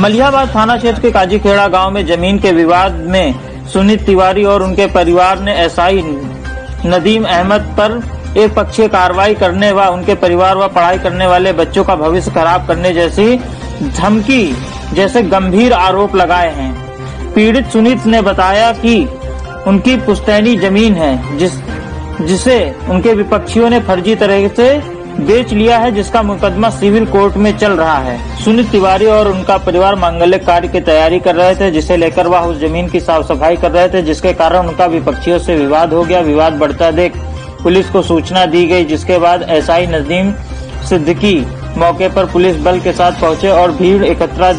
मलिहाबाद थाना क्षेत्र के काजीखेड़ा गांव में जमीन के विवाद में सुनीत तिवारी और उनके परिवार ने एसआई नदीम अहमद पर एक पक्षीय कार्रवाई करने व उनके परिवार व पढ़ाई करने वाले बच्चों का भविष्य खराब करने जैसी धमकी जैसे गंभीर आरोप लगाए हैं। पीड़ित सुनीत ने बताया कि उनकी पुश्तैनी जमीन है जिसे उनके विपक्षियों ने फर्जी तरह से बेच लिया है, जिसका मुकदमा सिविल कोर्ट में चल रहा है। सुनीत तिवारी और उनका परिवार मांगलिक कार्य की तैयारी कर रहे थे, जिसे लेकर वह उस जमीन की साफ सफाई कर रहे थे, जिसके कारण उनका विपक्षियों से विवाद हो गया। विवाद बढ़ता देख पुलिस को सूचना दी गई, जिसके बाद एसआई नदीम सिद्दीकी मौके पर पुलिस बल के साथ पहुंचे और भीड़ एकत्र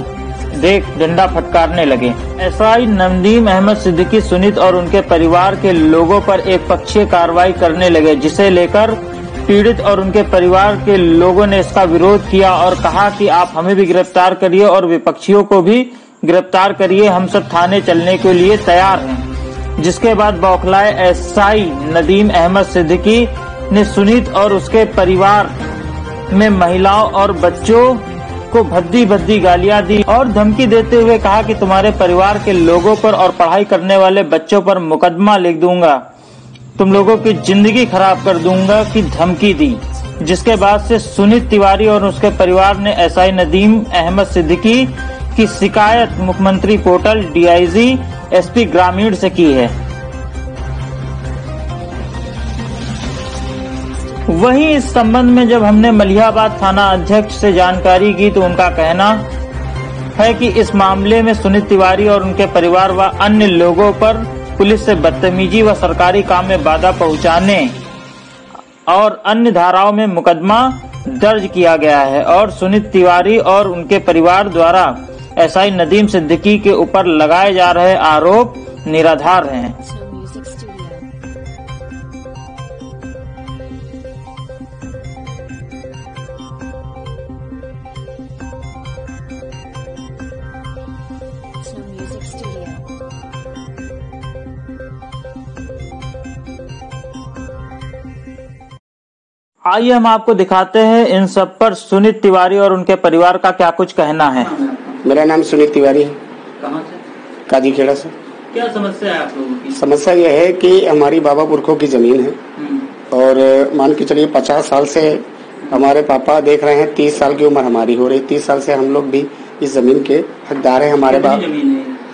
देख डंडा फटकारने लगे। एसआई नदीम अहमद सिद्दीकी सुनीत और उनके परिवार के लोगों पर एक पक्षीय कार्रवाई करने लगे, जिसे लेकर पीड़ित और उनके परिवार के लोगों ने इसका विरोध किया और कहा कि आप हमें भी गिरफ्तार करिए और विपक्षियों को भी गिरफ्तार करिए, हम सब थाने चलने के लिए तैयार हैं। जिसके बाद बौखलाए एसआई नदीम अहमद सिद्दीकी ने सुनीत और उसके परिवार में महिलाओं और बच्चों को भद्दी भद्दी गालियां दी और धमकी देते हुए कहा कि तुम्हारे परिवार के लोगों पर और पढ़ाई करने वाले बच्चों पर मुकदमा लिख दूंगा, तुम लोगों की जिंदगी खराब कर दूंगा की धमकी दी। जिसके बाद से सुनीत तिवारी और उसके परिवार ने एसआई नदीम अहमद सिद्दीकी की शिकायत मुख्यमंत्री पोर्टल, डीआईजी, एसपी ग्रामीण से की है। वहीं इस संबंध में जब हमने मलिहाबाद थाना अध्यक्ष से जानकारी की तो उनका कहना है कि इस मामले में सुनीत तिवारी और उनके परिवार व अन्य लोगों पर पुलिस से बदतमीजी व सरकारी काम में बाधा पहुंचाने और अन्य धाराओं में मुकदमा दर्ज किया गया है और सुनीत तिवारी और उनके परिवार द्वारा एसआई नदीम सिद्दीकी के ऊपर लगाए जा रहे आरोप निराधार हैं। आइए हम आपको दिखाते हैं इन सब पर सुनीत तिवारी और उनके परिवार का क्या कुछ कहना है। मेरा नाम सुनीत तिवारी है। कहाँ से? काजीखेड़ा से। क्या समस्या है आप लोगों की? समस्या यह है कि हमारी बाबा पुरखों की जमीन है और मान के चलिए 50 साल से हमारे पापा देख रहे हैं, 30 साल की उम्र हमारी हो रही, 30 साल से हम लोग भी इस जमीन के हकदार हैं। हमारे बाप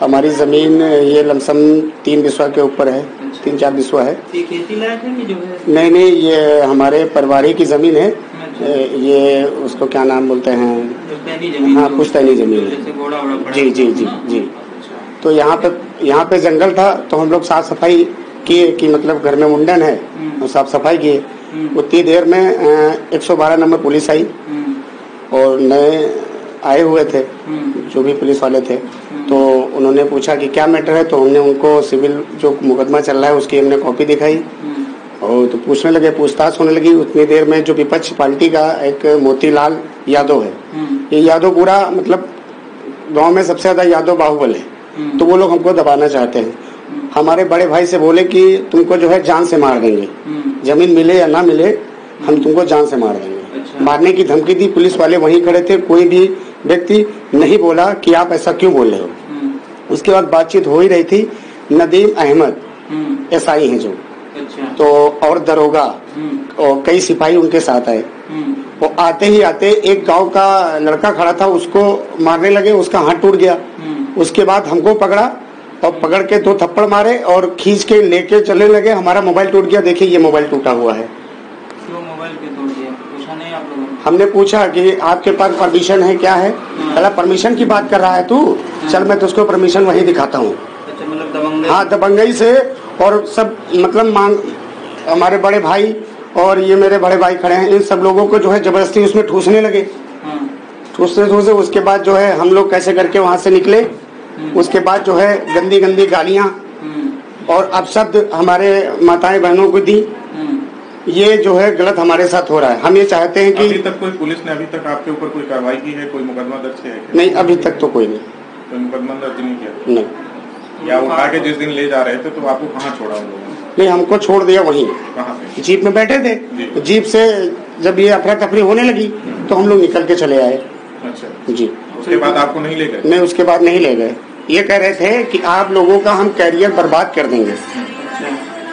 हमारी जमीन ये लमसम 3 बिस्वा के ऊपर है, 3-4 बिस्वा है। ये खेती लायक है कि जो है? नहीं, ये हमारे परिवार की जमीन है। ये उसको क्या नाम बोलते हैं? हाँ, पुश्तैनी जमीन है। जी जी जी जी। तो यहाँ पे जंगल था तो हम लोग साफ सफाई किए कि मतलब घर में मुंडन है और साफ सफाई किए। उतनी देर में 112 नंबर पुलिस आई और नए आए हुए थे जो भी पुलिस वाले थे, तो उन्होंने पूछा कि क्या मैटर है, तो हमने उनको सिविल जो मुकदमा चल रहा है उसकी हमने कॉपी दिखाई और तो पूछने लगे, पूछताछ होने लगी। उतनी देर में जो विपक्ष पार्टी का एक मोतीलाल यादव है, ये यादव पूरा मतलब गांव में सबसे ज्यादा यादव बाहुबल है, तो वो लोग हमको दबाना चाहते हैं। हमारे बड़े भाई से बोले कि तुमको जो है जान से मार देंगे, जमीन मिले या ना मिले हम तुमको जान से मार देंगे। मारने की धमकी दी। पुलिस वाले वहीं खड़े थे, कोई भी व्यक्ति नहीं बोला कि आप ऐसा क्यों बोल रहे हो। उसके बाद बातचीत हो ही रही थी। नदीम अहमद एसआई हैं जो, तो और दरोगा और कई सिपाही उनके साथ आए। वो आते ही आते एक गांव का लड़का खड़ा था, उसको मारने लगे, उसका हाथ टूट गया। उसके बाद हमको पकड़ा और पकड़ के 2 थप्पड़ मारे और खींच के लेके चलने लगे। हमारा मोबाइल टूट गया, देखिए ये मोबाइल टूटा हुआ है। मोबाइल पे तोड़ दिया? पूछा नहीं आप लोगों ने? हमने पूछा कि आपके पास परमिशन है क्या है? कहला परमिशन की बात कर रहा है तू, चल मैं तुझको परमिशन वही दिखाता हूँ। अच्छा, मतलब दबंगई? हाँ, दबंगई से। और सब मतलब हमारे बड़े भाई और ये मेरे बड़े भाई खड़े हैं, इन सब लोगों को जो है जबरदस्ती उसमें ठूसने लगे। ठूसे उसके बाद जो है हम लोग कैसे करके वहां से निकले। उसके बाद जो है गंदी गंदी गालियां और अपशब्द हमारे माताएं बहनों को दी। ये जो है गलत हमारे साथ हो रहा है। हम ये चाहते हैं कि अभी तक कोई पुलिस ने अभी तक आपके ऊपर कोई कार्रवाई की है, कोई मुकदमा दर्ज किया है? नहीं, अभी तक तो कोई नहीं। कोई मुकदमा दर्ज नहीं किया? नहीं। या उठा के जिस दिन ले जा रहे थे तो आपको कहाँ छोड़ा उन लोगों ने? नहीं, हमको छोड़ दिया वहीं। कहाँ पे? जीप में बैठे थे, जीप से जब ये अफरा तफरी होने लगी तो हम लोग निकल के चले आए। अच्छा जी। उसके बाद आपको नहीं ले गए? नहीं, उसके बाद नहीं ले गए। ये कह रहे थे कि आप लोगों का हम कैरियर बर्बाद कर देंगे,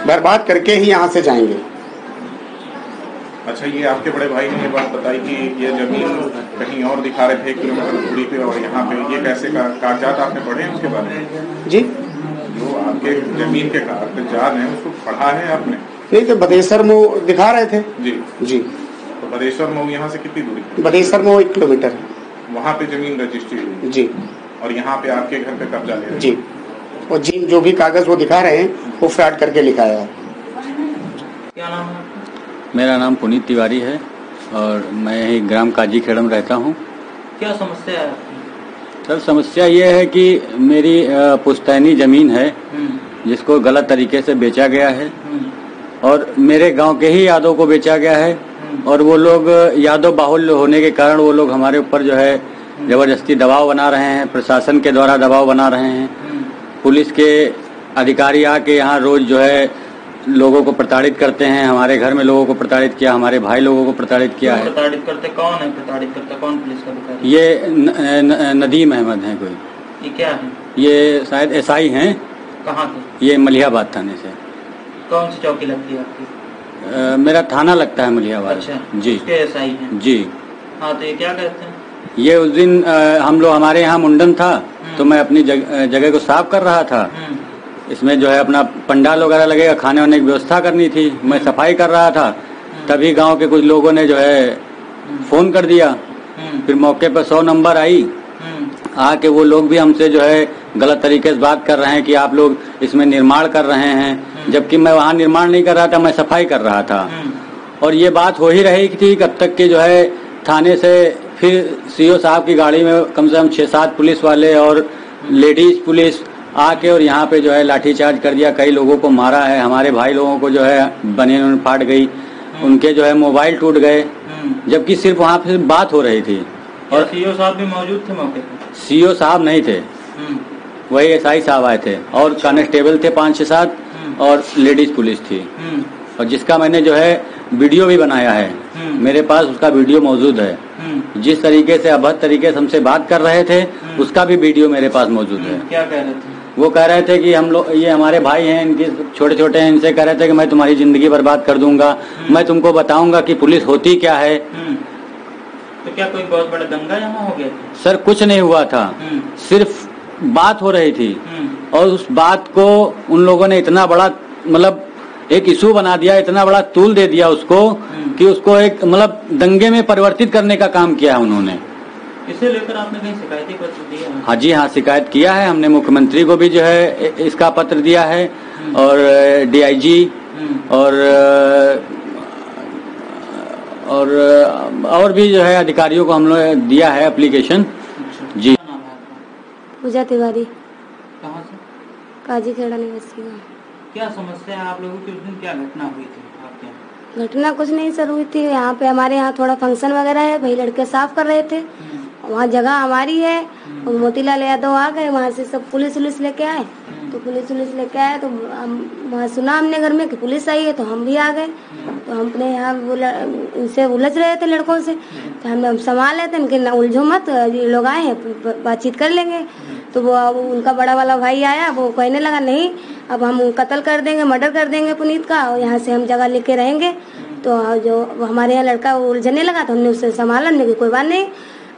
बर्बाद करके ही यहाँ से जाएंगे। अच्छा, ये आपके बड़े भाई ने ये बात बताई कि ये जमीन कहीं और दिखा रहे थे, 1 किलोमीटर दूरी पे, और यहाँ पे ये कैसे कागजात आपने पढ़े हैं उसके बारे में? जी, जो आपके जमीन के कागजात हैं उसको पढ़ा है आपने? नहीं, तो बदेसर में दिखा रहे थे। जी जी। तो बदेश्वर मऊ यहाँ से कितनी दूरी? बदेसर में 1 किलोमीटर है। वहाँ पे जमीन रजिस्ट्री हुई? जी। और यहाँ पे आपके घर पे कब्जा ले रहे हैं? जी। और जी, जो भी कागज वो दिखा रहे हैं वो फ्रॉड करके लिखाया है। क्या नाम है? मेरा नाम पुनीत तिवारी है और मैं यही ग्राम काजी खेड़ा में रहता हूँ। क्या समस्या है? सर, समस्या ये है कि मेरी पुश्तैनी जमीन है जिसको गलत तरीके से बेचा गया है और मेरे गांव के ही यादव को बेचा गया है और वो लोग यादव बाहुल्य होने के कारण वो लोग हमारे ऊपर जो है जबरदस्ती दबाव बना रहे हैं, प्रशासन के द्वारा दबाव बना रहे हैं। पुलिस के अधिकारी आके यहाँ रोज जो है लोगों को प्रताड़ित करते हैं। हमारे घर में लोगों को प्रताड़ित किया, हमारे भाई लोगों को प्रताड़ित किया है। प्रताड़ित करते कौन है? प्रताड़ित करता कौन पुलिस का अधिकारी? ये नदीम अहमद हैं कोई। ये क्या है? ये शायद एसआई हैं। कहाँ के? ये मलिहाबाद थाने से। कौन सी चौकी लगती है आपकी? मेरा थाना लगता है मलिहाबाद। अच्छा, जी। उसके एसआई हैं? जी। हाँ, तो ये क्या कहते हैं? ये उस दिन हम लोग हमारे यहाँ मुंडन था तो मैं अपनी जगह को साफ कर रहा था। इसमें जो है अपना पंडाल वगैरह लगेगा, खाने वाने की व्यवस्था करनी थी, मैं सफाई कर रहा था। तभी गांव के कुछ लोगों ने जो है फोन कर दिया। फिर मौके पर 100 नंबर आई, आके वो लोग भी हमसे जो है गलत तरीके से बात कर रहे हैं कि आप लोग इसमें निर्माण कर रहे हैं, जबकि मैं वहाँ निर्माण नहीं कर रहा था, मैं सफाई कर रहा था। और ये बात हो ही रही थी कब तक कि जो है थाने से फिर सीओ साहब की गाड़ी में कम से कम 6-7 पुलिस वाले और लेडीज पुलिस आके और यहाँ पे जो है लाठीचार्ज कर दिया, कई लोगों को मारा है। हमारे भाई लोगों को जो है बनियान फाट गई, उनके जो है मोबाइल टूट गए, जबकि सिर्फ वहाँ पे बात हो रही थी। और सीओ साहब भी मौजूद थे मौके पे? सीओ साहब नहीं थे, वही एसआई साहब आए थे और कांस्टेबल थे 5-6-7 और लेडीज पुलिस थी। और जिसका मैंने जो है वीडियो भी बनाया है, मेरे पास उसका वीडियो मौजूद है। जिस तरीके से अभद्र तरीके से हमसे बात कर रहे थे उसका भी वीडियो मेरे पास मौजूद है। क्या कह रहे थे? वो कह रहे थे कि हम लोग, ये हमारे भाई हैं, इनके छोटे छोटे हैं, इनसे कह रहे थे कि मैं तुम्हारी जिंदगी बर्बाद कर दूंगा, मैं तुमको बताऊंगा कि पुलिस होती क्या है। तो क्या कोई बहुत बड़ा दंगा यहाँ हो गया था? सर, कुछ नहीं हुआ था, सिर्फ बात हो रही थी और उस बात को उन लोगों ने इतना बड़ा मतलब एक इशू बना दिया, इतना बड़ा तूल दे दिया उसको कि उसको एक मतलब दंगे में परिवर्तित करने का काम किया है उन्होंने। इसे लेकर आपने कहीं शिकायती पत्र दिया है? हाँ जी, हाँ, शिकायत किया है हमने, मुख्यमंत्री को भी जो है इसका पत्र दिया है और डीआईजी और भी जो है अधिकारियों को हम लोग दिया है एप्लीकेशन। जी। पूजा तिवारी। कहाँ से? काजी खेड़ा निवासी हूँ। क्या समस्या है आप लोगों की? उस दिन क्या घटना हुई थी आपके यहाँ? घटना कुछ नहीं सर हुई थी। यहाँ पे हमारे यहाँ थोड़ा फंक्शन वगैरह है, भाई लड़के साफ कर रहे थे, वहाँ जगह हमारी है। और मोतीलाल यादव आ गए, वहाँ से सब पुलिस लेके आए। तो पुलिस लेके आए तो वहाँ सुना हमने घर में कि पुलिस आई है, तो हम भी आ गए। तो हम अपने यहाँ इनसे उलझ रहे थे लड़कों से, तो हम संभाल लेते हैं इनके, ना उलझो मत, ये लोग आए हैं बातचीत कर लेंगे। तो वो उनका बड़ा वाला भाई आया, वो कहने लगा नहीं अब हम कत्ल कर देंगे, मर्डर कर देंगे पुनीत का, और यहाँ से हम जगह लेके रहेंगे। तो जो हमारे यहाँ लड़का उलझने लगा तो हमने उससे संभाला, हमने कोई बात नहीं।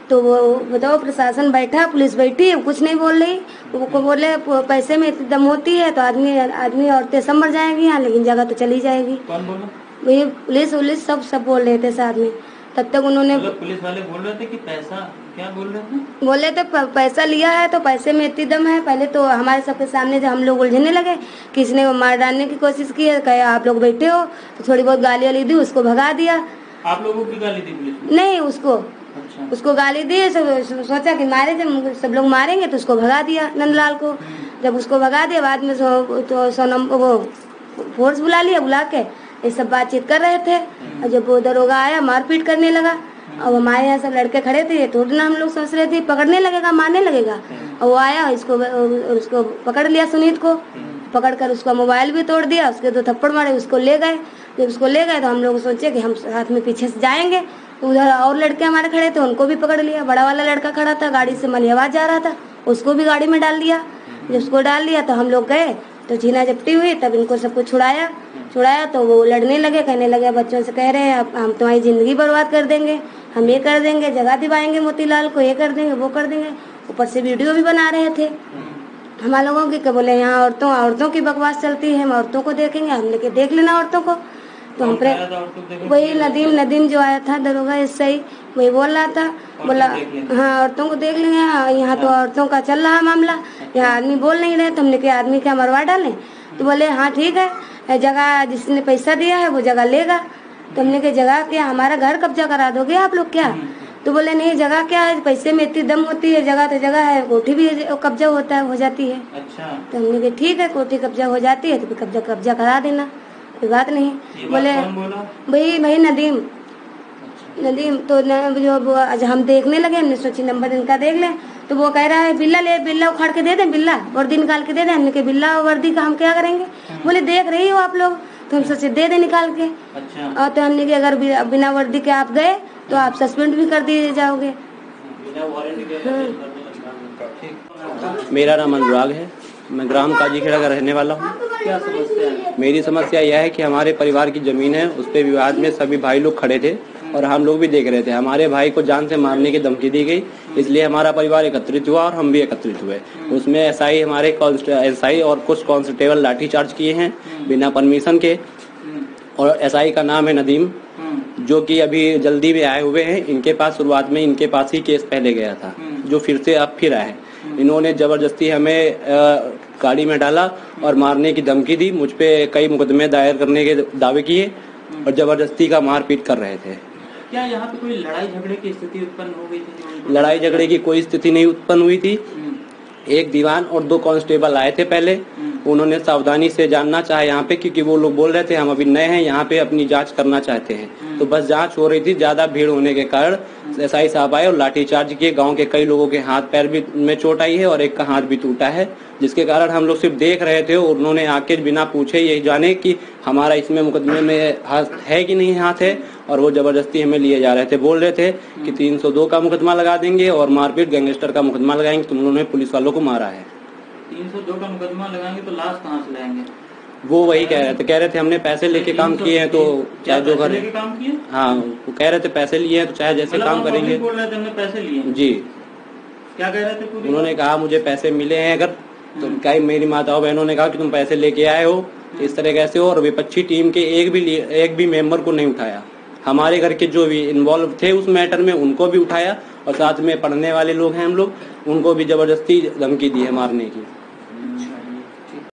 तो वो बताओ प्रशासन बैठा, पुलिस बैठी, कुछ नहीं बोल रही। वो बोले पैसे में इतनी दम होती है तो आदमी औरतें सब मर जाएंगी यहाँ, लेकिन जगह तो चली जाएगी। कौन बोला? वही पुलिस सब बोल रहे थे साथ में। तब तक उन्होंने पुलिस वाले बोल रहे थे कि पैसा क्या बोल रहे थे? बोले थे पैसा लिया है तो पैसे में इतनी दम है। पहले तो हमारे सबके सामने जब हम लोग उलझने लगे, किसी ने मार डालने की कोशिश की है, कहे आप लोग बैठे हो, तो थोड़ी बहुत गाली वाली दी, उसको भगा दिया। आप लोगों की गाली दी पुलिस? नहीं, उसको। अच्छा। उसको गाली दी, सोचा कि मारे, जब सब लोग मारेंगे तो उसको भगा दिया नंदलाल को। जब उसको भगा दिया बाद में वो फोर्स बुला लिया, बुला के ये सब बातचीत कर रहे थे। और जब वो दरोगा आया मारपीट करने लगा। और हमारे यहाँ सब लड़के खड़े थे, थोड़ी ना हम लोग सोच रहे थे पकड़ने लगेगा, मारने लगेगा। और वो आया, उसको पकड़ लिया, सुनीत को पकड़ कर उसका मोबाइल भी तोड़ दिया, उसके 2 थप्पड़ मारे, उसको ले गए। जब उसको ले गए तो हम लोग सोचे कि हम साथ में पीछे से जाएंगे, उधर और लड़के हमारे खड़े थे, उनको भी पकड़ लिया। बड़ा वाला लड़का खड़ा था, गाड़ी से मलिहाबाद जा रहा था, उसको भी गाड़ी में डाल दिया। जब उसको डाल लिया तो हम लोग गए तो छीना झपटी हुई, तब इनको सबको छुड़ाया तो वो लड़ने लगे, कहने लगे, बच्चों से कह रहे हैं हम तुम्हारी जिंदगी बर्बाद कर देंगे, हम ये कर देंगे, जगह दिवाएंगे मोतीलाल को, ये कर देंगे, वो कर देंगे। ऊपर से वीडियो भी बना रहे थे हम लोगों की, क्या बोले यहाँ औरतों की बकवास चलती है, हम औरतों को देखेंगे, हमने के देख लेना औरतों को। तो हम वही नदीम जो आया था दरोगा एसआई, वही बोल रहा था, बोला हाँ औरतों को देख लेंगे, यहाँ तो औरतों का चल रहा मामला, यहाँ आदमी बोल नहीं रहे। तो हमने के आदमी क्या मरवा डालें? तो बोले हाँ ठीक है, जगह जिसने पैसा दिया है वो जगह लेगा। तो हमने के जगह क्या, हमारा घर कब्जा करा दोगे आप लोग क्या? तो बोले नहीं, जगह क्या है, पैसे में इतनी दम होती है, जगह तो जगह है, कोठी भी कब्जा हो जाती है। अच्छा। तो हमने कहा ठीक है, कोठी कब्जा हो जाती है तो कब्जा करा देना, कोई बात नहीं। बोले भाई नदीम तो जो आज हम देखने लगे, हमने सोची नंबर इनका देख लें, तो वो कह रहा है बिल्ला उखाड़ के दे दें, बिल्ला वर्दी निकाल के दे दें। हमने कहा बिल्ला वर्दी का हम क्या करेंगे? बोले देख रही हो आप लोग, तो हम सोचे दे दे निकाल के। अच्छा। और तो हमने कहा अगर बिना वर्दी के आप गए तो आप सस्पेंड भी कर दिए जाओगे। मेरा नाम अनुराग है, मैं ग्राम काजीखेड़ा का रहने वाला हूँ। क्या समस्या है? मेरी समस्या यह है कि हमारे परिवार की जमीन है, उस पे विवाद में सभी भाई लोग खड़े थे और हम लोग भी देख रहे थे। हमारे भाई को जान से मारने की धमकी दी गई, इसलिए हमारा परिवार एकत्रित हुआ और हम भी एकत्रित हुए। उसमें एसआई और कुछ कांस्टेबल लाठीचार्ज किए हैं बिना परमिशन के, और एसआई का नाम है नदीम, जो कि अभी जल्दी में आए हुए हैं। इनके पास शुरुआत में इनके पास ही केस पहले गया था, जो फिर से अब फिर आए। इन्होंने जबरदस्ती हमें गाड़ी में डाला और मारने की धमकी दी, मुझ पे कई मुकदमे दायर करने के दावे किए और जबरदस्ती का मारपीट कर रहे थे। क्या यहाँ पे कोई लड़ाई झगड़े की स्थिति उत्पन्न हो गई थी? लड़ाई झगड़े की कोई स्थिति नहीं उत्पन्न हुई थी। एक दीवान और 2 कांस्टेबल आए थे पहले, उन्होंने सावधानी से जानना चाहा यहाँ पे, क्योंकि वो लोग बोल रहे थे हम अभी नए हैं यहाँ पे, अपनी जांच करना चाहते हैं। तो बस जांच हो रही थी, ज्यादा भीड़ होने के कारण एसआई साहब आए और लाठीचार्ज किए। गांव के कई लोगों के हाथ पैर भी में चोट आई है और एक का हाथ भी टूटा है, जिसके कारण हम लोग सिर्फ देख रहे थे। और उन्होंने आके बिना पूछे यही जाने कि हमारा इसमें मुकदमे में हाथ है कि नहीं हाथ है, और वो जबरदस्ती हमें लिए जा रहे थे। बोल रहे थे कि 302 का मुकदमा लगा देंगे और मारपीट गैंगस्टर का मुकदमा लगाएंगे, तुम लोगों ने पुलिस वालों को मारा है। 302 का मुकदमा लगाएंगे तो लाश कहाँ से लाएंगे? वो वही कह रहे थे हमने पैसे लेके काम किए हैं, तो चाहे जो करे। काम किए? हाँ, वो कह रहे थे पैसे लिए हैं तो चाहे जैसे काम करेंगे। बोल रहे थे हमने पैसे लिए जी। क्या कह रहे थे? उन्होंने कहा मुझे पैसे मिले हैं, अगर तो क्या मेरी माताओं बहनों ने कहा कि तुम पैसे लेके आए हो, इस तरह कैसे हो। और विपक्षी टीम के एक भी मेंबर को नहीं उठाया। हमारे घर के जो भी इन्वॉल्व थे उस मैटर में उनको भी उठाया, और साथ में पढ़ने वाले लोग हैं हम लोग, उनको भी जबरदस्ती धमकी दी है मारने की।